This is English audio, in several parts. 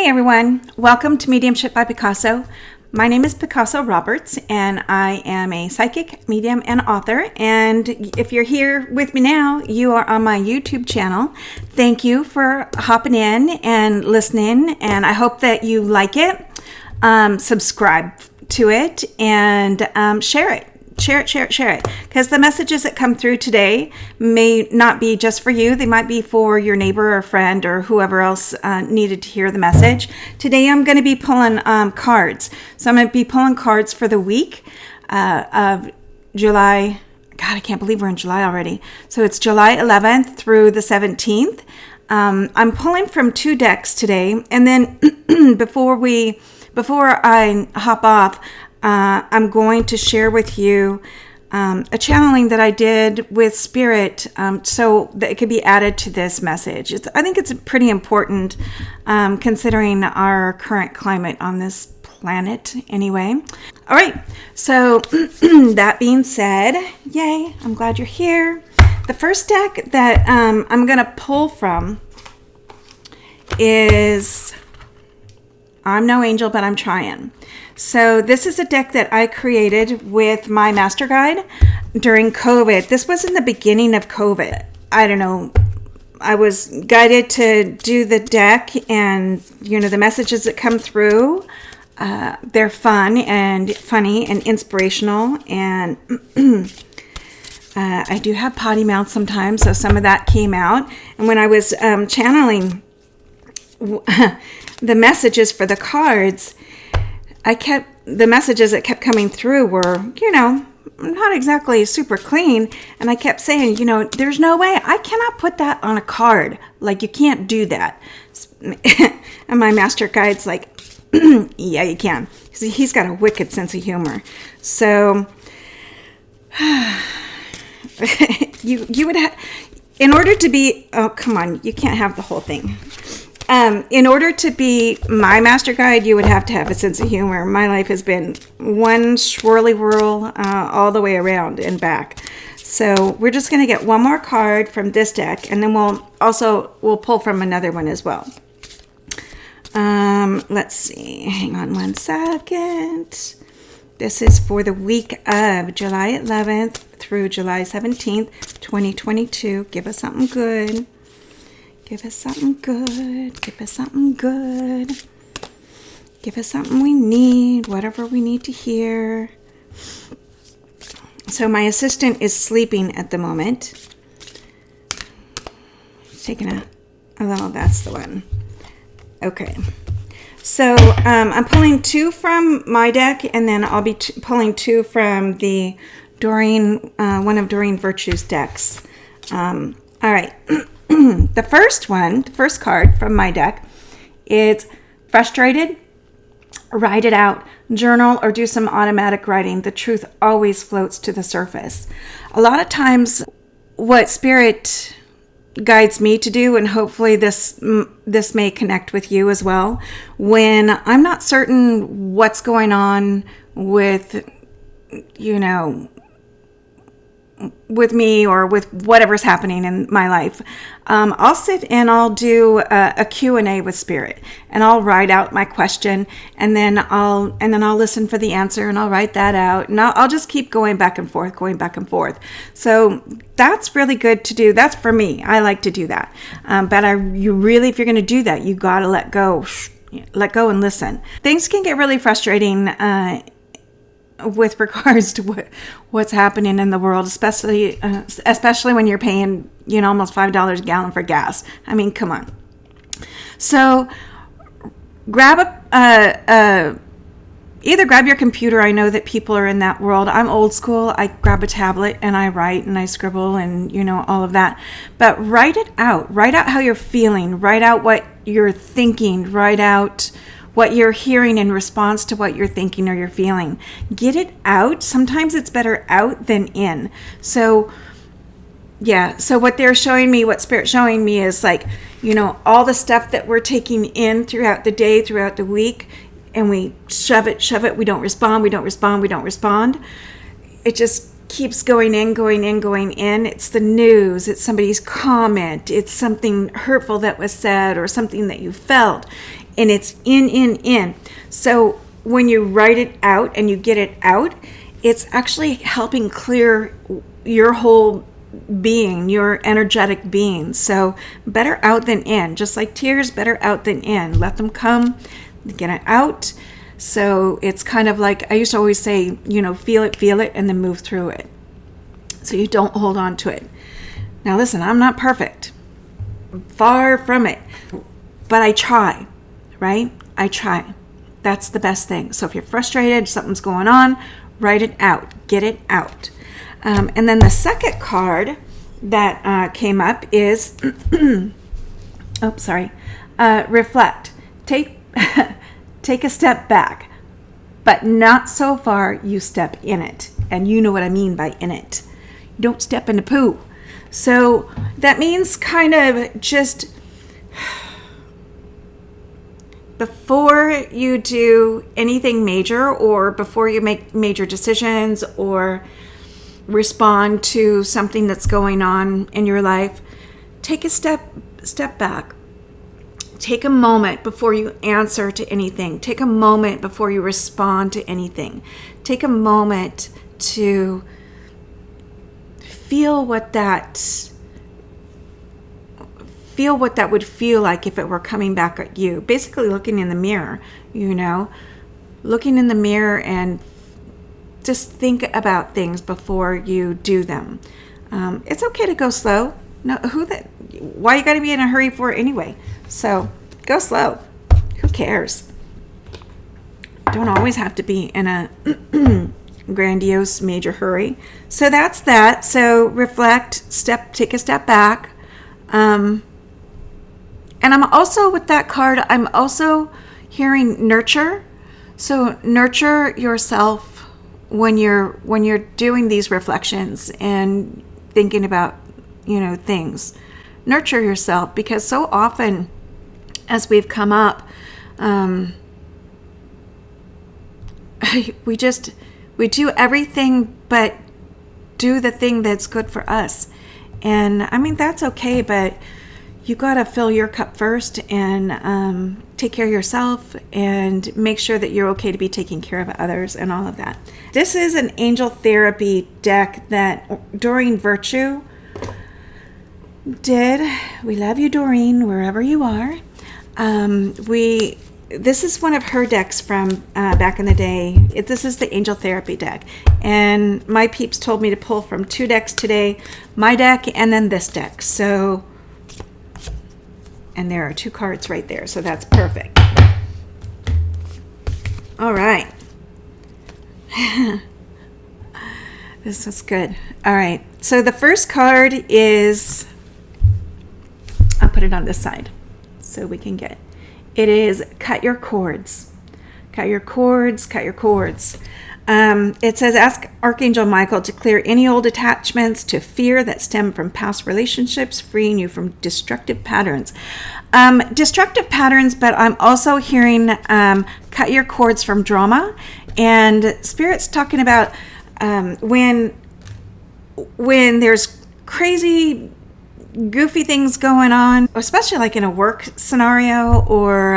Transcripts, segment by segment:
Hey everyone, welcome to Mediumship by Picasso. My name is Picasso Roberts and I am a psychic, medium, and author. And if you're here with me now, you are on my YouTube channel. Thank you for hopping in and listening, and I hope that you like it. Subscribe to it and share it. Share it. Because the messages that come through today may not be just for you. They might be for your neighbor or friend or whoever else needed to hear the message. Today I'm going to be pulling cards. So I'm going to be pulling cards for the week of July. God, I can't believe we're in July already. So it's July 11th through the 17th. I'm pulling from two decks today. And then before I hop off, I'm going to share with you a channeling that I did with Spirit so that it could be added to this message. I think it's pretty important considering our current climate on this planet anyway. All right, so that being said, yay, I'm glad you're here. The first deck that I'm going to pull from is I'm no angel, but I'm trying. So this is a deck that I created with my master guide during COVID. This was in the beginning of COVID. I don't know. I was guided to do the deck, and the messages that come through, they're fun and funny and inspirational. And I do have potty mouth sometimes, so some of that came out. And when I was channeling the messages for the cards, the messages that kept coming through were, not exactly super clean. And I kept saying, there's no way I cannot put that on a card. Like, you can't do that. And my master guide's like, yeah, you can. He's got a wicked sense of humor. So you would have, in order to be, oh, come on, you can't have the whole thing. In order to be my master guide, you would have to have a sense of humor. My life has been one swirly whirl all the way around and back. So we're just going to get one more card from this deck, and then we'll pull from another one as well. Let's see. Hang on one second. This is for the week of July 11th through July 17th, 2022. Give us something good. Give us something good. Give us something good. Give us something we need, whatever we need to hear. So my assistant is sleeping at the moment. Taking a little, that's the one. Okay. So I'm pulling two from my deck, and then I'll be pulling two from the one of Doreen Virtue's decks. All right. The first card from my deck is frustrated, write it out, journal, or do some automatic writing. The truth always floats to the surface. A lot of times what Spirit guides me to do, and hopefully this may connect with you as well, when I'm not certain what's going on with with me or with whatever's happening in my life, I'll sit and I'll do a Q&A with Spirit, and I'll write out my question, and then I'll listen for the answer, and I'll write that out, and I'll just keep going back and forth. So that's really good to do. That's for me. I like to do that. But if you're going to do that, you got to let go and listen. Things can get really frustrating with regards to what's happening in the world, especially when you're paying almost $5 a gallon for gas. I mean, come on. So grab either grab your computer. I know that people are in that world. I'm old school. I grab a tablet and I write and I scribble and all of that. But write it out. Write out how you're feeling. Write out what you're thinking. Write out what you're hearing in response to what you're thinking or you're feeling. Get it out. Sometimes it's better out than in. So what they're showing me, what Spirit's showing me is all the stuff that we're taking in throughout the day, throughout the week, and we shove it. We don't respond. It just keeps going in. It's the news. It's somebody's comment. It's something hurtful that was said or something that you felt. and it's in. So when you write it out and you get it out, it's actually helping clear your whole being, your energetic being. So better out than in. Just like tears, better out than in. Let them come, get it out. So it's kind of like, I used to always say, feel it, and then move through it. So you don't hold on to it. Now listen, I'm not perfect. Far from it. But I try, right? I try. That's the best thing. So if you're frustrated, something's going on, write it out. Get it out. And then the second card that came up is, reflect. Take a step back, but not so far you step in it. And you know what I mean by in it. You don't step in the poo. So that means kind of just before you do anything major, or before you make major decisions or respond to something that's going on in your life, take a step back. Take a moment before you answer to anything. Take a moment before you respond to anything. Take a moment to feel what that would feel like if it were coming back at you. Basically looking in the mirror, looking in the mirror and just think about things before you do them. It's okay to go slow. No, why you got to be in a hurry for it anyway? So go slow. Who cares? Don't always have to be in a grandiose major hurry. So that's that. So reflect, take a step back. And I'm also, with that card, I'm also hearing nurture. So nurture yourself when you're doing these reflections and thinking about, things. Nurture yourself, because so often as we've come up, we do everything but do the thing that's good for us. And I mean, that's okay, but you got to fill your cup first and take care of yourself and make sure that you're okay to be taking care of others and all of that. This is an angel therapy deck that Doreen Virtue did. We love you, Doreen, wherever you are. This is one of her decks from back in the day. This is the angel therapy deck. And my peeps told me to pull from 2 decks today. My deck and then this deck. So, and there are 2 cards right there. So that's perfect. All right. This is good. All right. So the first card is, I'll put it on this side so we can get it. It is cut your cords. Cut your cords, cut your cords. It says, ask Archangel Michael to clear any old attachments to fear that stem from past relationships, freeing you from destructive patterns. Destructive patterns, but I'm also hearing cut your cords from drama. And Spirit's talking about when there's crazy, goofy things going on, especially like in a work scenario or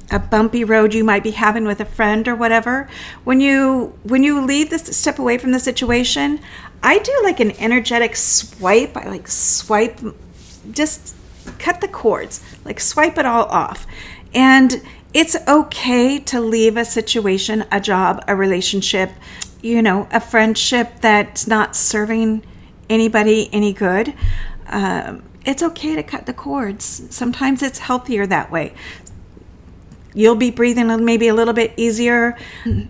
a bumpy road you might be having with a friend or whatever. When you leave this, step away from the situation, I do like an energetic swipe. I like swipe, just cut the cords, like swipe it all off. And it's okay to leave a situation, a job, a relationship, a friendship that's not serving anybody any good. It's okay to cut the cords. Sometimes it's healthier that way. You'll be breathing maybe a little bit easier, and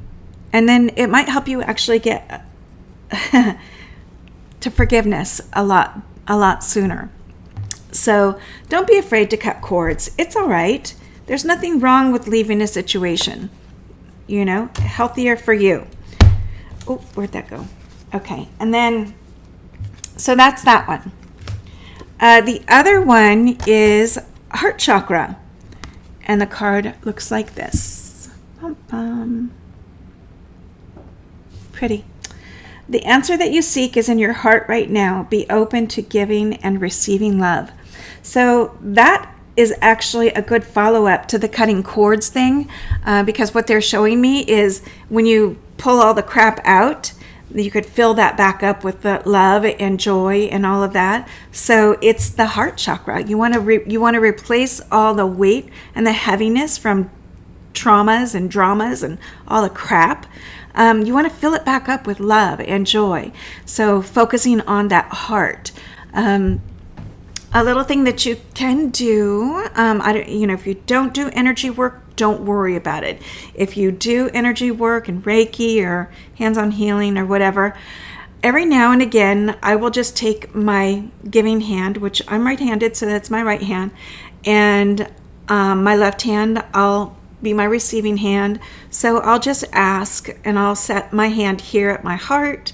then it might help you actually get to forgiveness a lot sooner. So don't be afraid to cut cords. It's all right. There's nothing wrong with leaving a situation. Healthier for you. Oh, where'd that go? Okay, and then so that's that one. The other one is heart chakra. And the card looks like this. Pretty. The answer that you seek is in your heart right now. Be open to giving and receiving love. So that is actually a good follow-up to the cutting cords thing, because what they're showing me is when you pull all the crap out, you could fill that back up with the love and joy and all of that. So it's the heart chakra. You want to replace all the weight and the heaviness from traumas and dramas and all the crap. You want to fill it back up with love and joy. So focusing on that heart. A little thing that you can do, if you don't do energy work, don't worry about it. If you do energy work and Reiki or hands-on healing or whatever, every now and again, I will just take my giving hand, which I'm right-handed, so that's my right hand, and my left hand, I'll be my receiving hand. So I'll just ask, and I'll set my hand here at my heart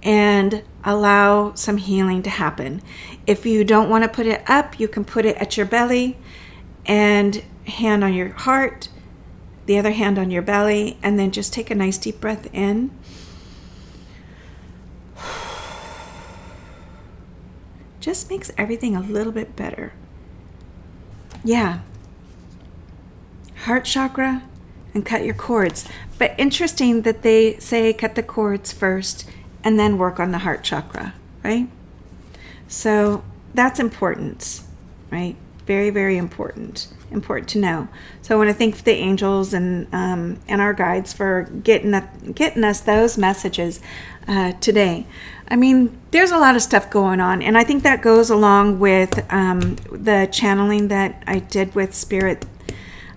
and allow some healing to happen. If you don't want to put it up, you can put it at your belly, and hand on your heart, the other hand on your belly, and then just take a nice deep breath in. Just makes everything a little bit better. Yeah. Heart chakra and cut your cords. But interesting that they say cut the cords first and then work on the heart chakra, right? So that's important, right? Very, very important to know. So I want to thank the angels and our guides for getting us those messages today. I mean, there's a lot of stuff going on, and I think that goes along with the channeling that I did with Spirit.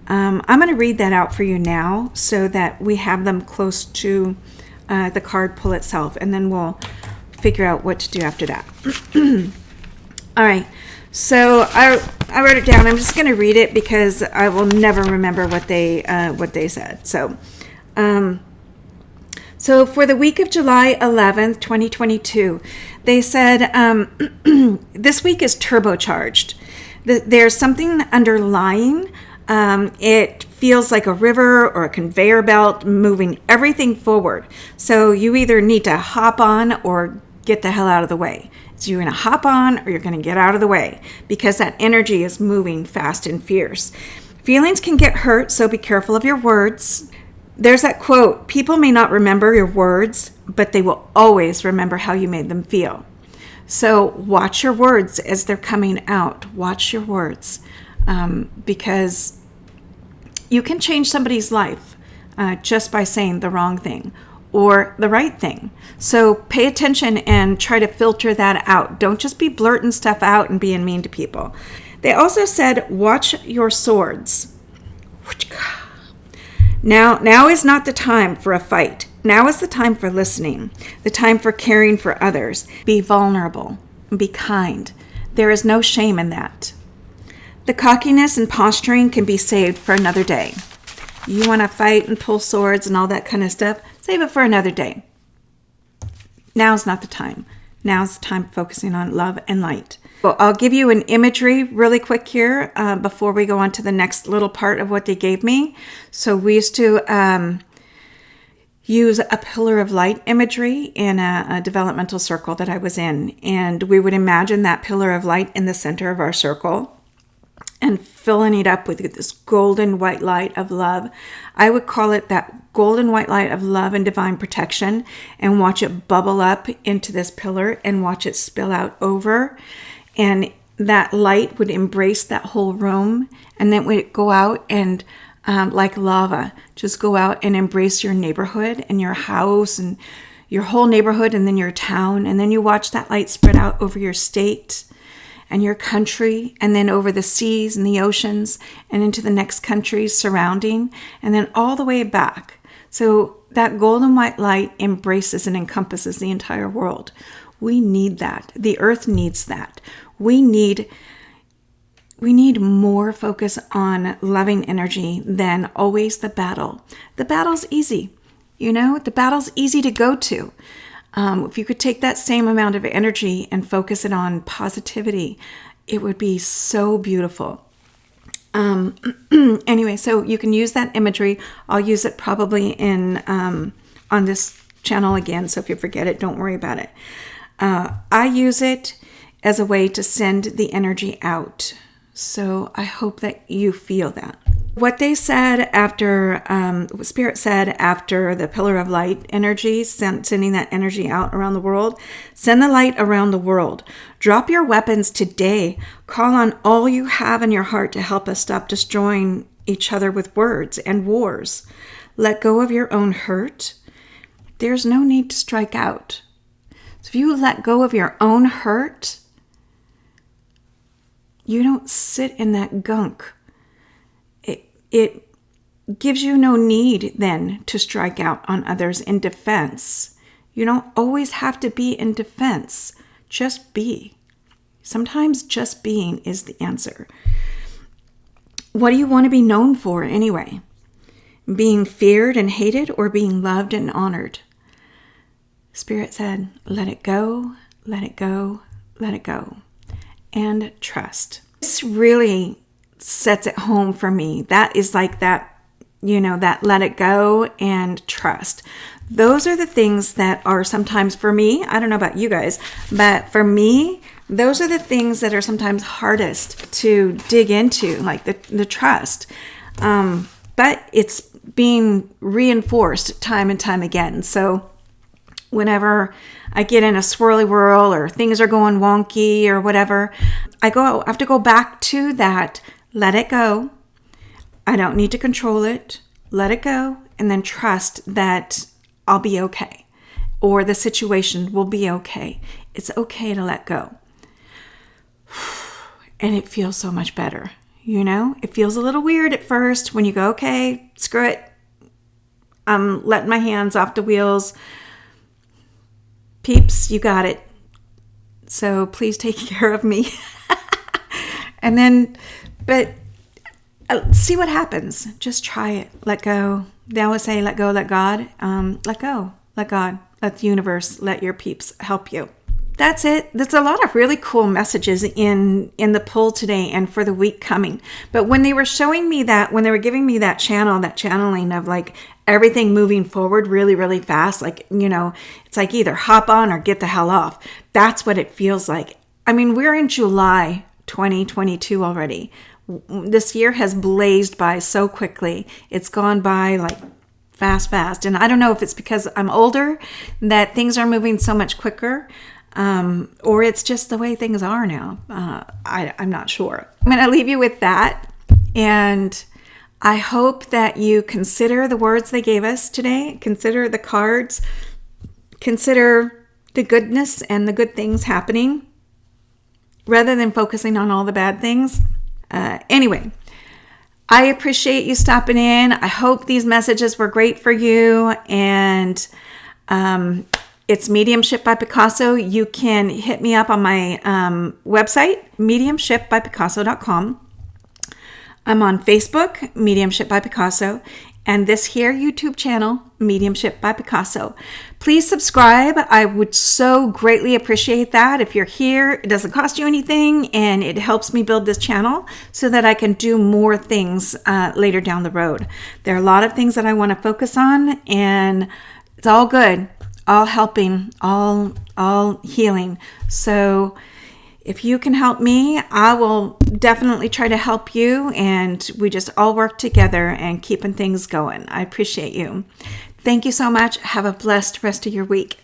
I'm going to read that out for you now so that we have them close to the card pull itself, and then we'll figure out what to do after that. All right. So I wrote it down. I'm just going to read it because I will never remember what they said. So for the week of July 11th, 2022, they said this week is turbocharged. There's something underlying. It feels like a river or a conveyor belt moving everything forward. So you either need to hop on or get the hell out of the way. So you're going to hop on or you're going to get out of the way because that energy is moving fast and fierce. Feelings can get hurt, so be careful of your words. There's that quote, people may not remember your words, but they will always remember how you made them feel. So watch your words as they're coming out. Watch your words because you can change somebody's life just by saying the wrong thing or the right thing. So pay attention and try to filter that out. Don't just be blurting stuff out and being mean to people. They also said, watch your swords. Now is not the time for a fight. Now is the time for listening, the time for caring for others. Be vulnerable and be kind. There is no shame in that. The cockiness and posturing can be saved for another day. You want to fight and pull swords and all that kind of stuff, save it for another day. Now's not the time. Now's the time focusing on love and light. Well, I'll give you an imagery really quick here before we go on to the next little part of what they gave me. So we used to use a pillar of light imagery in a developmental circle that I was in. And we would imagine that pillar of light in the center of our circle and filling it up with this golden white light of love. I would call it that golden white light of love and divine protection, and watch it bubble up into this pillar and watch it spill out over. And that light would embrace that whole room, and then would go out and like lava, just go out and embrace your neighborhood and your house and your whole neighborhood and then your town. And then you watch that light spread out over your state and your country, and then over the seas and the oceans and into the next countries surrounding, and then all the way back. So that golden white light embraces and encompasses the entire world. We need that. The earth needs that. We need more focus on loving energy than always the battle. The battle's easy. The battle's easy to go to. If you could take that same amount of energy and focus it on positivity, it would be so beautiful. Anyway, so you can use that imagery. I'll use it probably in on this channel again, so if you forget it, don't worry about it. I use it as a way to send the energy out. So I hope that you feel that. What they said after, Spirit said after the pillar of light energy, sending that energy out around the world, send the light around the world. Drop your weapons today. Call on all you have in your heart to help us stop destroying each other with words and wars. Let go of your own hurt. There's no need to strike out. So if you let go of your own hurt, you don't sit in that gunk. It gives you no need then to strike out on others in defense. You don't always have to be in defense. Just be. Sometimes just being is the answer. What do you want to be known for anyway? Being feared and hated, or being loved and honored? Spirit said, let it go, let it go, let it go. And trust. This really sets it home for me. That is like that, that let it go and trust. Those are the things that are sometimes, for me, I don't know about you guys, but for me, those are the things that are sometimes hardest to dig into, like the trust. But it's being reinforced time and time again. So whenever I get in a swirly whirl or things are going wonky or whatever, I have to go back to that. Let it go. I don't need to control it. Let it go. And then trust that I'll be okay. Or the situation will be okay. It's okay to let go. And it feels so much better. It feels a little weird at first when you go, okay, screw it. I'm letting my hands off the wheels. Peeps, you got it. So please take care of me. And then, but see what happens. Just try it. Let go. They always say, let go, let God. Let go, let God, let the universe, let your peeps help you. That's it. There's a lot of really cool messages in the pull today and for the week coming. But when they were showing me that, when they were giving me that channeling of like everything moving forward really, really fast, like, it's like either hop on or get the hell off. That's what it feels like. I mean, we're in July 2022 already. This year has blazed by so quickly. It's gone by like fast. And I don't know if it's because I'm older that things are moving so much quicker. Or it's just the way things are now. I'm not sure. I'm going to leave you with that. And I hope that you consider the words they gave us today. Consider the cards. Consider the goodness and the good things happening rather than focusing on all the bad things. Anyway, I appreciate you stopping in. I hope these messages were great for you. And, it's Mediumship by Picasso. You can hit me up on my website, mediumshipbypicasso.com. I'm on Facebook, Mediumship by Picasso, and this here YouTube channel, Mediumship by Picasso. Please subscribe. I would so greatly appreciate that. If you're here, it doesn't cost you anything, and it helps me build this channel so that I can do more things later down the road. There are a lot of things that I want to focus on, and it's all good. All helping, all healing. So if you can help me, I will definitely try to help you, and we just all work together and keeping things going. I appreciate you. Thank you so much. Have a blessed rest of your week.